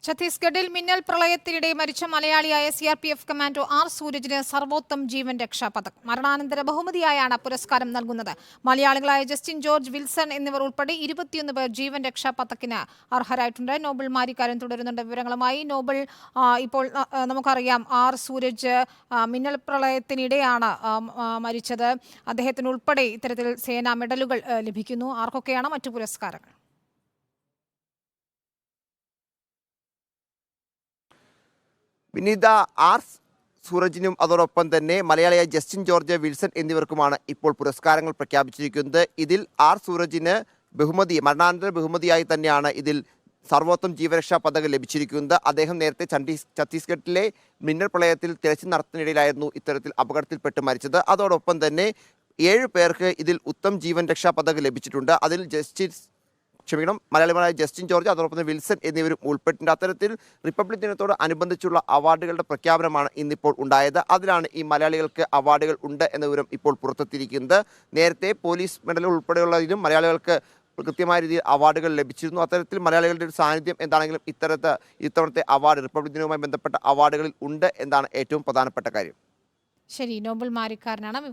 ഛത്തീസ്ഗഡിൽ മിന്നൽ പ്രളയത്തിനിടെ മരിച്ച മലയാളിയായ CRPF കമാൻഡോ ആർ സൂരജിന് സർവോത്തം ജീവൻ രക്ഷാ പതക് മരണാനന്തര ബഹുമതിയായാണ് പുരസ്കാരം നൽകുന്നത്. മലയാളികളായ ജസ്റ്റിൻ ജോർജ്, വിൽസൺ എന്നിവർ ഉൾപ്പെടെ 21 പേർ ജീവൻ രക്ഷാ പതക്കിന് അർഹരായിട്ടുണ്ട്. നോബൽ മാരിക്കാരൻ തുടരുന്നുണ്ട് വിവരങ്ങളുമായി. നോബൽ, ഇപ്പോൾ നമുക്കറിയാം ആർ സൂരജ് മിന്നൽ പ്രളയത്തിനിടെയാണ് മരിച്ചത്. അദ്ദേഹത്തിന് ഉൾപ്പെടെ ഇത്തരത്തിൽ സേനാ മെഡലുകൾ ലഭിക്കുന്നു. ആർക്കൊക്കെയാണ് മറ്റു പുരസ്കാരങ്ങൾ? വിനീത, ആർ സൂരജിനും അതോടൊപ്പം തന്നെ മലയാളിയായ ജസ്റ്റിൻ ജോർജ്, വിൽസൺ എന്നിവർക്കുമാണ് ഇപ്പോൾ പുരസ്കാരങ്ങൾ പ്രഖ്യാപിച്ചിരിക്കുന്നത്. ഇതിൽ ആർ സൂരജിന് മരണാനന്തര ബഹുമതിയായി തന്നെയാണ് ഇതിൽ സർവോത്തം ജീവരക്ഷാ പതക് ലഭിച്ചിരിക്കുന്നത്. അദ്ദേഹം നേരത്തെ ഛത്തീസ്ഗഡിലെ മിന്നൽ പ്രളയത്തിൽ തിരച്ചിൽ നടത്തുന്നതിനിടയിലായിരുന്നു ഇത്തരത്തിൽ അപകടത്തിൽപ്പെട്ട് മരിച്ചത്. അതോടൊപ്പം തന്നെ 7 പേർക്ക് ഇതിൽ ഉത്തം ജീവൻ രക്ഷാ പതക് ലഭിച്ചിട്ടുണ്ട്. അതിൽ മലയാളികളായ ജസ്റ്റിൻ ജോർജ്, അതോടൊപ്പം വിൽസൺ എന്നിവരും ഉൾപ്പെട്ടിട്ടുണ്ട്. അത്തരത്തിൽ റിപ്പബ്ലിക് ദിനത്തോട് അനുബന്ധിച്ചുള്ള അവാർഡുകളുടെ പ്രഖ്യാപനമാണ് ഇന്നിപ്പോൾ ഉണ്ടായത്. അതിലാണ് ഈ മലയാളികൾക്ക് അവാർഡുകൾ ഉണ്ട് എന്ന വിവരം ഇപ്പോൾ പുറത്തെത്തിയിരിക്കുന്നത്. നേരത്തെ പോലീസ് മെഡൽ ഉൾപ്പെടെയുള്ളതിനും മലയാളികൾക്ക് കൃത്യമായ രീതിയിൽ അവാർഡുകൾ ലഭിച്ചിരുന്നു. അത്തരത്തിൽ മലയാളികളുടെ ഒരു സാന്നിധ്യം എന്താണെങ്കിലും ഇത്തവണത്തെ അവാർഡ് റിപ്പബ്ലിക് ദിനവുമായി ബന്ധപ്പെട്ട അവാർഡുകളിൽ ഉണ്ട് എന്നാണ് ഏറ്റവും പ്രധാനപ്പെട്ട കാര്യം. ശരി, നോബൽ മാരിക്കാരനാണ്.